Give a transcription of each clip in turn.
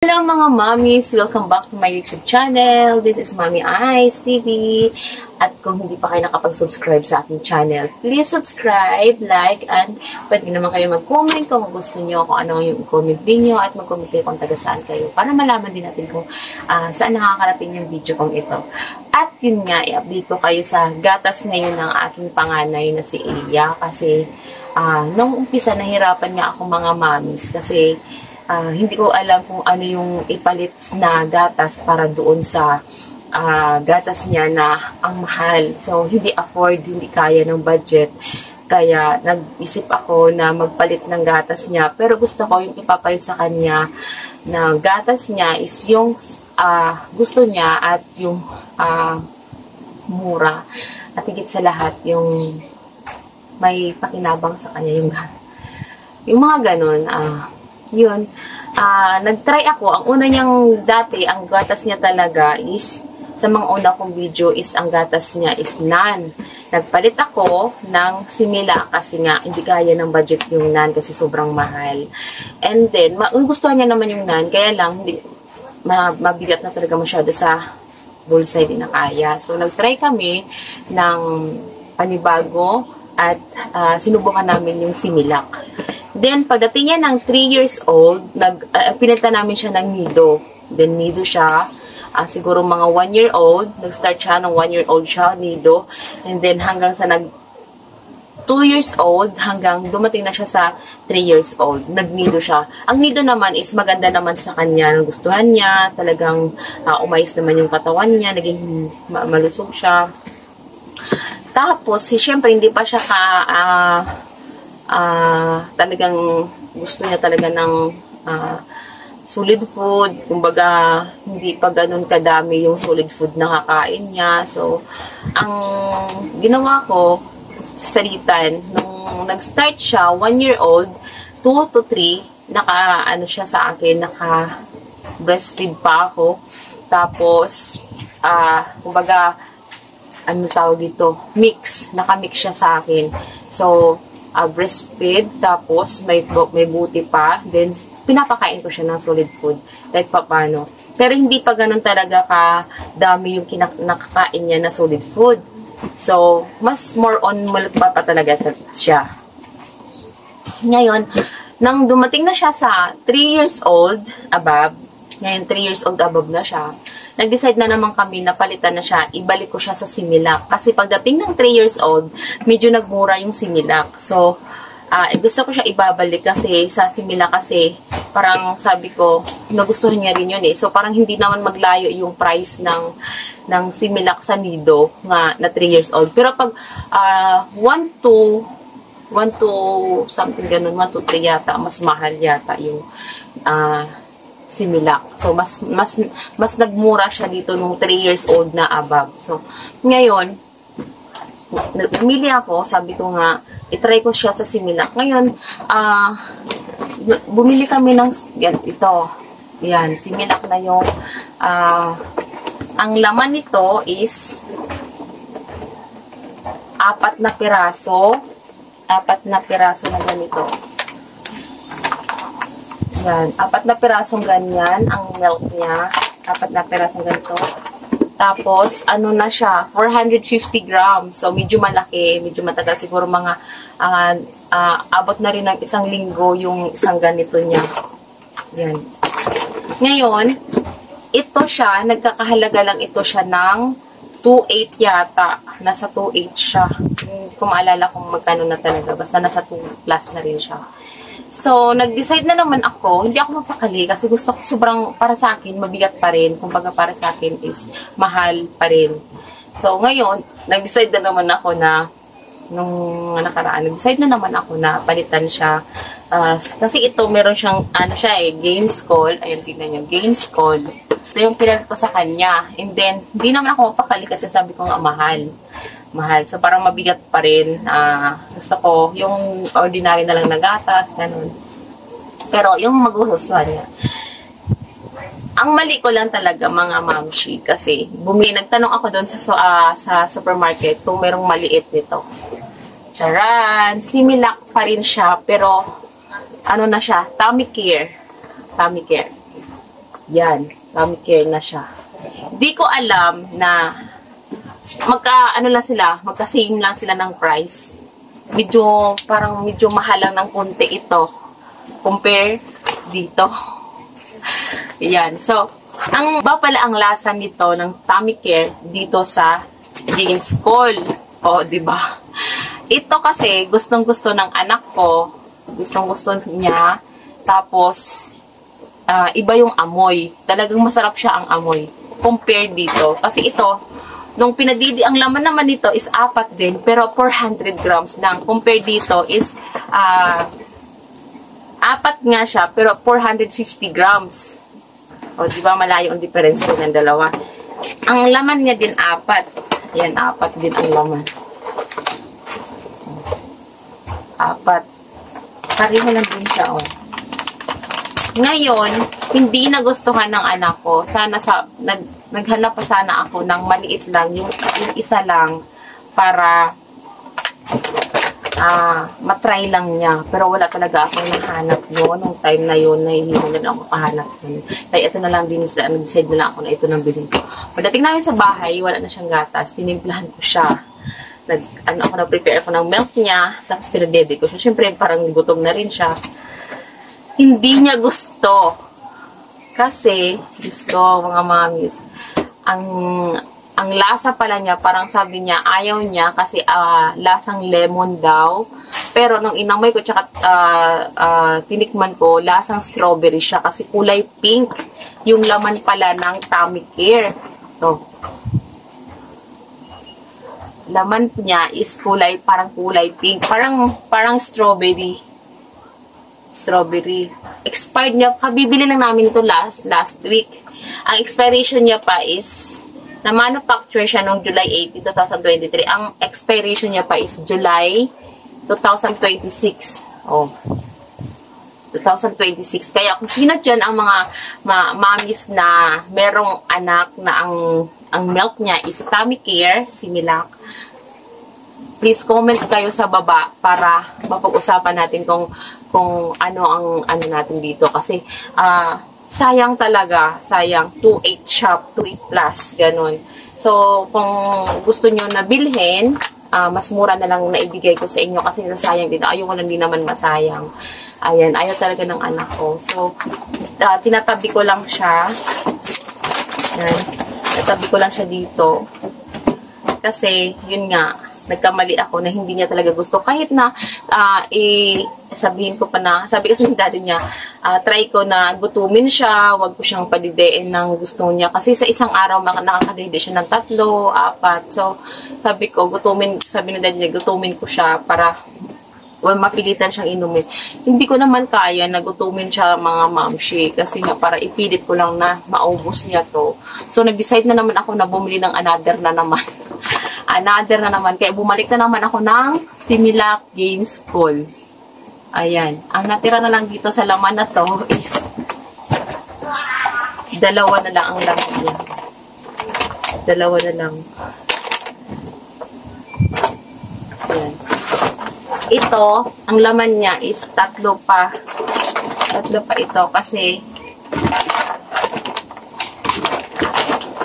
Hello mga mommies! Welcome back to my YouTube channel. This is Mommy Eyes TV. At kung hindi pa kayo nakapag-subscribe sa aking channel, please subscribe, like, and pwede naman kayo mag-comment kung gusto nyo, kung ano yung comment niyo at mag-comment kayo kung taga saan kayo para malaman din natin kung saan nakakarating yung video kong ito. At yun nga, i-update ko kayo sa gatas ngayon ng aking panganay na si Elia kasi nung umpisa nahirapan nga ako mga mommies kasi hindi ko alam kung ano yung ipalit na gatas para doon sa gatas niya na ang mahal. So, hindi afford, hindi kaya ng budget. Kaya, nag-isip ako na magpalit ng gatas niya. Pero gusto ko yung ipapalit sa kanya na gatas niya is yung gusto niya at yung mura. At higit sa lahat, yung may pakinabang sa kanya yung mga ganun. Yun, nag-try ako. Ang una niyang dati, ang gatas niya talaga is, sa mga una kong video is, ang gatas niya is NAN. Nagpalit ako ng Simila kasi nga, hindi kaya ng budget yung NAN kasi sobrang mahal. And then, gusto niya naman yung NAN, kaya lang, hindi, mabigat na talaga masyado sa bulsa, hindi na kaya. So, nag-try kami ng panibago at sinubukan namin yung Similac. Then, pagdating niya ng 3 years old, pinalitan namin siya ng nido. Then, nido siya. Siguro mga 1 year old. Nag-start siya ng 1 year old siya, nido. And then, hanggang sa 2 years old, hanggang dumating na siya sa 3 years old. Nagnido siya. Ang nido naman is maganda naman sa kanya. Nagustuhan niya. Talagang umayos naman yung katawan niya. Naging malusog siya. Tapos, siyempre, hindi pa siya talagang gusto niya talaga ng solid food. Kumbaga, hindi pa ganun kadami yung solid food na kakain niya. So, ang ginawa ko, salitan, nung nag-start siya, 1 year old, 2 to 3, ano siya sa akin, breastfeed pa ako. Tapos, kumbaga, ano tawag dito, naka-mix siya sa akin. So, breastfeed, tapos may buti pa, then pinapakain ko siya ng solid food, like papano. Pero hindi pa ganun talaga kadami yung nakakain niya na solid food. So, mas more on milk pa talaga siya. Ngayon, nang dumating na siya sa 3 years old above, ngayon 3 years old above na siya, nag-decide na naman kami na palitan na siya, ibalik ko siya sa Similac. Kasi pagdating ng 3 years old, medyo nagmura yung Similac. So, gusto ko siya ibabalik kasi sa Similac kasi parang sabi ko, nagustuhan niya rin yun eh. So, parang hindi naman maglayo yung price ng Similac sa nido na 3 years old. Pero pag 1 to something ganun, 1 to 3 yata, mas mahal yata yung Similac. So, mas nagmura siya dito nung 3 years old na above. So, ngayon, namili ako, sabi ko nga, itry ko siya sa Similac. Ngayon, bumili kami ng, ito, yan, Similac na yung, ang laman nito is, 4 na piraso na ganito. Yan, 4 na pirasong ganyan ang milk niya. 4 na pirasong ganito. Tapos, ano na siya, 450 grams. So, medyo malaki, medyo matagal. Siguro mga, abot na rin ng 1 linggo yung isang ganito niya. Yan. Ngayon, ito siya, nagkakahalaga lang ito siya ng 2.8 yata. Nasa 2.8 siya. Kung maalala kung magkano na talaga. Basta nasa 2 plus na rin siya. So, nag-decide na naman ako, hindi ako mapakali kasi gusto ko sobrang, para sa akin, mabigat pa rin. Kumbaga para sa akin is mahal pa rin. So, ngayon, nag-decide na naman ako na, nung nakaraan, nag-decide na naman ako na palitan siya. Kasi ito, meron siyang, ano siya Gains Call. Ayun, tignan niyo, Gains Call. Ito yung pinalit ko sa kanya. And then, hindi naman ako mapakali kasi sabi ko nga mahal. So, parang mabigat pa rin. Gusto ko, yung ordinary na lang na gatas, ganun. Pero, yung magugustuhan niya. Ang mali ko lang talaga, mga mamshi, kasi nagtanong ako doon sa supermarket kung merong maliit nito. Charan! Similac pa rin siya, pero, ano na siya, tummy care. Yan, tummy care na siya. Di ko alam na magka-same lang sila ng price. Parang medyo mahal lang ng konti ito. Compare dito. Yan. So, pala ang lasa nito ng tummy care dito sa Jeans Cool. O, diba? Ito kasi, gustong-gusto ng anak ko. Gustong-gusto niya. Tapos, iba yung amoy. Talagang masarap siya ang amoy. Compare dito. Kasi ito, nung pinadidi, ang laman naman nito is 4 din. Pero 400 grams lang. Compare dito is, 4 nga siya. Pero 450 grams. O, diba? Malayo ang difference ko ng dalawa. Ang laman niya din 4. Ayan, 4 din ang laman. 4. Pareho lang din siya, oh. Ngayon, hindi nagustuhan ng anak ko. Naghanap pa sana ako ng maliit lang, yung isa lang, para matry lang niya. Pero wala talaga akong nahanap yun. Nung time na yun, nahihiman na ako kahanap yun. Kaya ito na lang din, nag-decide na lang ako na ito nang bilhin ko. Pagdating namin sa bahay, wala na siyang gatas. Tinimplahan ko siya. Nag-prepare ako ng milk niya. Tapos pinadede ko siya. Siyempre, parang gutom na rin siya. Hindi niya gusto. Kasi, Diyos ko, mga mamis, ang lasa pala niya, parang sabi niya, ayaw niya kasi lasang lemon daw. Pero nung inamoy ko, tsaka tinikman ko, lasang strawberry siya kasi kulay pink. Yung laman pala ng tummy care. Ito. Laman niya is parang kulay pink. Parang strawberry. Strawberry. Expired niya, kabibili lang namin ito last week. Ang expiration niya pa is, na-manufacture siya noong July 18, 2023. Ang expiration niya pa is July 2026. Oh. 2026. Kaya kung sino dyan ang mga mamis na merong anak na ang milk niya is tummy care, Similac, please comment kayo sa baba para mapag-usapan natin kung ano ang natin dito. Kasi, sayang talaga. Sayang. 2.8 shop. 2.8 plus. Ganon. So, kung gusto nyo na bilhin, mas mura na lang naibigay ko sa inyo kasi nasayang din. Ayaw ko lang din naman masayang. Ayan. Ayaw talaga ng anak ko. So, tinatabi ko lang siya. Ayan. Tinatabi ko lang siya dito. Kasi, yun nga, nagkamali ako na hindi niya talaga gusto. Kahit na sabihin ko pa na, sabi kasi ng daddy niya, try ko na gutumin siya, wag ko siyang padidein ng gusto niya. Kasi sa isang araw, nakakadede siya ng 3, 4. So, sabi ng daddy niya, gutumin ko siya para mapilitan siyang inumin. Hindi ko naman kaya na gutumin siya mga mamshi. Kasi nga, para ipilit ko lang na maubos niya to. So, nag-decide na naman ako na bumili ng another na naman. Kaya bumalik na naman ako ng Similac Jeans Cool. Ayan. Ang natira na lang dito sa laman na to is 2 na lang ang laman niya. 2 na lang. Ayan. Ito, ang laman niya is 3 pa. 3 pa ito kasi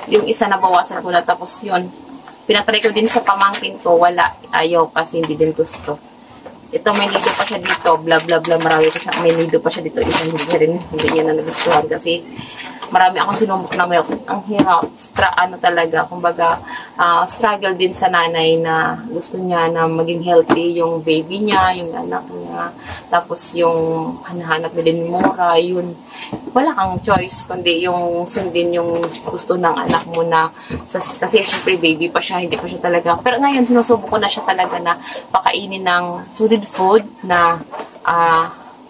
yung isa nabawasan ko na tapos yun. Pinatry ko din sa pamangkin ko, wala. Ayaw kasi hindi din gusto. Ito, may nido pa siya dito. Blah, blah, blah. Marami pa siya. May nido pa siya dito. Isang hindi niya na nagustuhan kasi marami akong sinumok na milk. Ang hirap. Talaga. Kumbaga, struggle din sa nanay na gusto niya na maging healthy yung baby niya, yung anak niya. Tapos yung hanahanap niya din mura, yun. Wala kang choice, kundi yung sundin yung gusto ng anak mo na, kasi syempre baby pa siya, hindi pa siya talaga. Pero ngayon, sinusubok ko na siya talaga na pakainin ng solid food na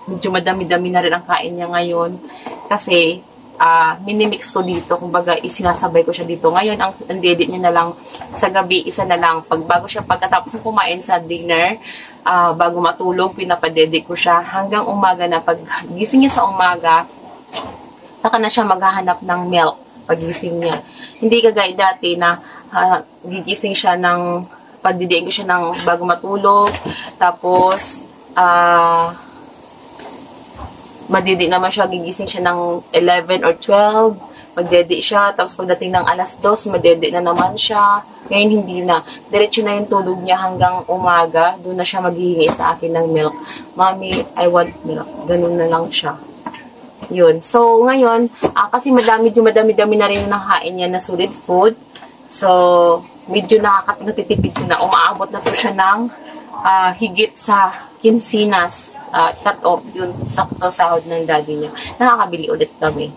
medyo madami-dami na rin ang kain niya ngayon. Kasi, minimix ko dito, kumbaga isinasabay ko siya dito. Ngayon, ang dede niya na lang sa gabi, isa na lang. Pagkatapos kumain sa dinner, bago matulog, pinapadede ko siya hanggang umaga na. Pag gising niya sa umaga, saka na siya maghahanap ng milk pagising niya. Hindi kagaya dati na gigising siya ng, pagdidiin ko siya ng bago matulog, tapos madidi naman siya, gigising siya ng 11 or 12, magdedi siya, tapos pagdating ng alas 2, madedi na naman siya. Ngayon hindi na. Diretso na yung tulog niya hanggang umaga, doon na siya maghihingi sa akin ng milk. Mommy, I want milk. Ganun na lang siya. Yun. So, ngayon, kasi madami-dami na rin yung nakain niya na solid food. So, medyo natitipid ko na. Umaabot na to siya ng higit sa kinsinas. Cut off yun, sakto sahod ng daddy niya. Nakakabili ulit kami.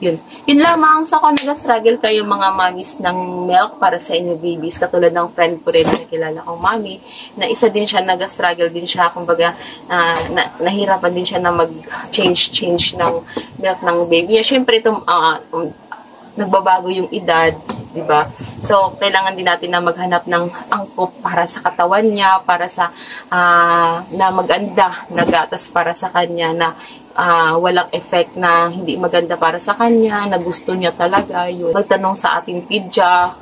Yun. Yun lamang sa kung nag-struggle kayo mga mommies ng milk para sa inyo babies. Katulad ng friend ko rin na nakilala kong mommy, na isa din siya, nag-struggle din siya. Kumbaga, nahirapan din siya na mag-change ng milk ng baby niya. Siyempre, nagbabago yung edad, di ba? So, kailangan din natin na maghanap ng angkop para sa katawan niya, para sa na maganda na gatas para sa kanya, na walang effect na hindi maganda para sa kanya, na gusto niya talaga. Yun. Magtanong sa ating pidya,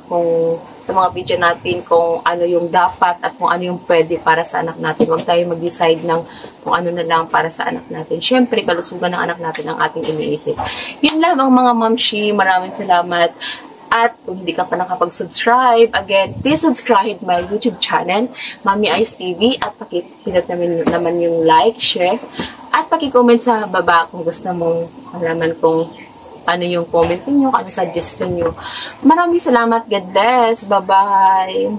sa mga pidya natin kung ano yung dapat at kung ano yung pwede para sa anak natin. Huwag tayo mag-decide ng kung ano na lang para sa anak natin. Siyempre, kalusugan ng anak natin ang ating iniisip. Yun lamang mga mamshi. Maraming salamat. At kung hindi ka pa nakapag-subscribe, again, please subscribe my YouTube channel, Mommy Ice TV, at pakipindot naman yung like, share, at paki-comment sa baba kung gusto mong malaman kung ano yung comment niyo, ano suggestion niyo. Maraming salamat. God bless. Bye-bye.